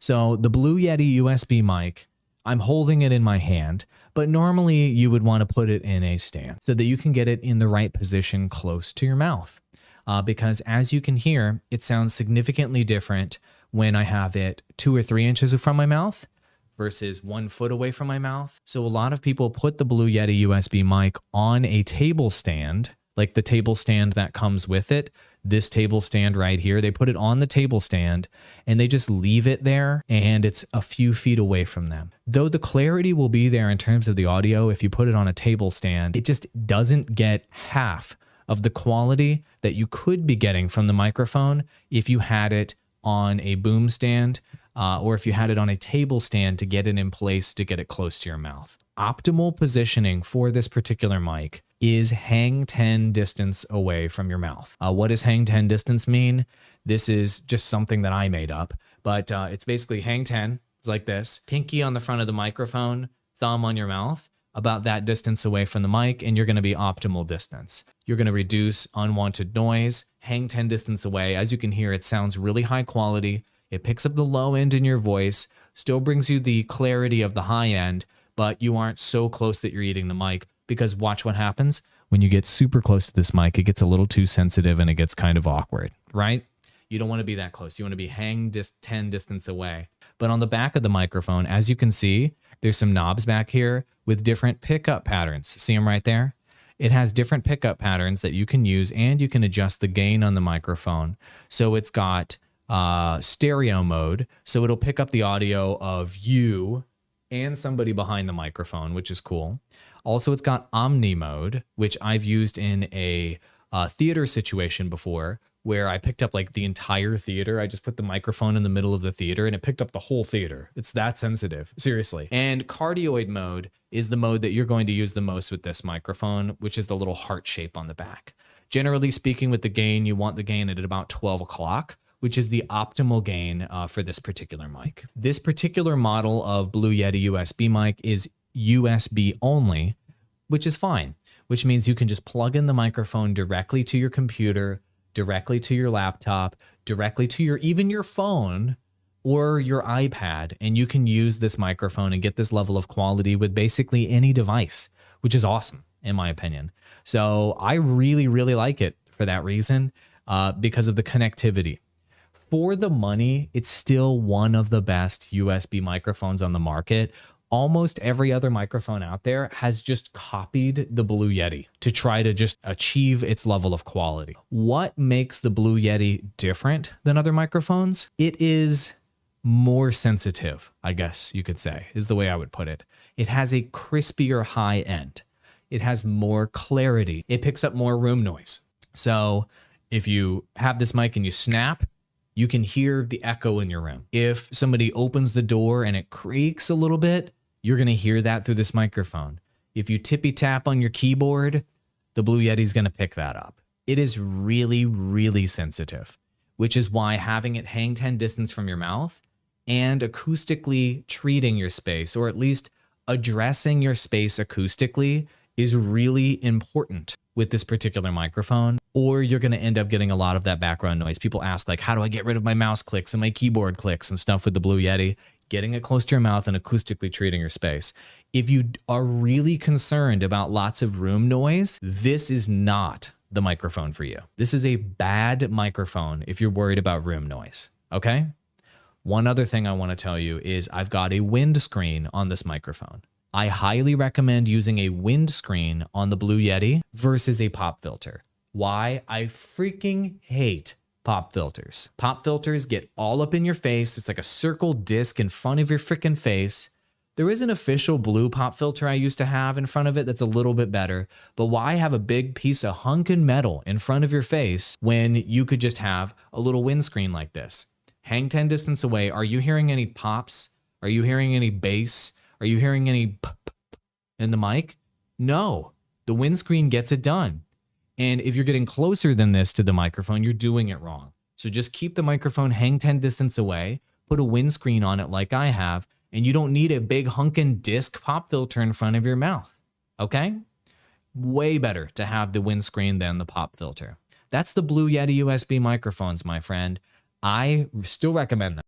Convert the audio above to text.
So the Blue Yeti USB mic, I'm holding it in my hand, but normally you would want to put it in a stand so that you can get it in the right position close to your mouth. Because as you can hear, it sounds significantly different when I have it 2 or 3 inches from my mouth versus 1 foot away from my mouth. So a lot of people put the Blue Yeti USB mic on a table stand, like the table stand that comes with it. This table stand right here, they put it on the table stand and they just leave it there and it's a few feet away from them. Though the clarity will be there in terms of the audio, if you put it on a table stand, it just doesn't get half of the quality that you could be getting from the microphone if you had it on a boom stand or if you had it on a table stand to get it in place to get it close to your mouth. Optimal positioning for this particular mic is hang 10 distance away from your mouth. What does hang 10 distance mean? This is just something that I made up, but it's basically hang 10. It's like this. Pinky on the front of the microphone, thumb on your mouth, about that distance away from the mic, and you're going to be optimal distance. You're going to reduce unwanted noise, hang 10 distance away. As you can hear, it sounds really high quality. It picks up the low end in your voice, still brings you the clarity of the high end, but you aren't so close that you're eating the mic, because watch what happens when you get super close to this mic. It gets a little too sensitive and it gets kind of awkward, right? You don't want to be that close. You want to be hang 10 distance away. But on the back of the microphone, as you can see, there's some knobs back here with different pickup patterns. See them right there? It has different pickup patterns that you can use, and you can adjust the gain on the microphone. So it's got stereo mode, so it'll pick up the audio of you and somebody behind the microphone, which is cool. Also, it's got omni mode, which I've used in a theater situation before, where I picked up like the entire theater. I just put the microphone in the middle of the theater and it picked up the whole theater. It's that sensitive, seriously. And cardioid mode is the mode that you're going to use the most with this microphone, which is the little heart shape on the back. Generally speaking, with the gain, you want the gain at about 12 o'clock, which is the optimal gain for this particular mic. This particular model of Blue Yeti USB mic is USB only, which is fine, which means you can just plug in the microphone directly to your computer, directly to your laptop, directly to even your phone or your iPad, and you can use this microphone and get this level of quality with basically any device, which is awesome in my opinion. So I really, really like it for that reason, because of the connectivity. For the money, it's still one of the best USB microphones on the market. Almost every other microphone out there has just copied the Blue Yeti to try to just achieve its level of quality. What makes the Blue Yeti different than other microphones? It is more sensitive, I guess you could say, is the way I would put it. It has a crispier high end. It has more clarity. It picks up more room noise. So if you have this mic and you snap, you can hear the echo in your room. If somebody opens the door and it creaks a little bit, you're going to hear that through this microphone. If you tippy tap on your keyboard, the Blue Yeti is going to pick that up. It is really, really sensitive, which is why having it hang 10 distance from your mouth and acoustically treating your space, or at least addressing your space acoustically, is really important with this particular microphone, or you're going to end up getting a lot of that background noise. People ask, like, how do I get rid of my mouse clicks and my keyboard clicks and stuff with the Blue Yeti? Getting it close to your mouth and acoustically treating your space. If you are really concerned about lots of room noise, this is not the microphone for you. This is a bad microphone if you're worried about room noise, okay? One other thing I want to tell you is I've got a windscreen on this microphone. I highly recommend using a windscreen on the Blue Yeti versus a pop filter. Why? I freaking hate pop filters. Pop filters get all up in your face. It's like a circle disc in front of your freaking face. There is an official blue pop filter I used to have in front of it that's a little bit better, but why have a big piece of hunkin' metal in front of your face when you could just have a little windscreen like this? Hang 10 distance away. Are you hearing any pops? Are you hearing any bass? Are you hearing any p-p-p in the mic? No, the windscreen gets it done. And if you're getting closer than this to the microphone, you're doing it wrong. So just keep the microphone hang 10 distance away, put a windscreen on it like I have, and you don't need a big hunkin' disc pop filter in front of your mouth, okay? Way better to have the windscreen than the pop filter. That's the Blue Yeti USB microphones, my friend. I still recommend them.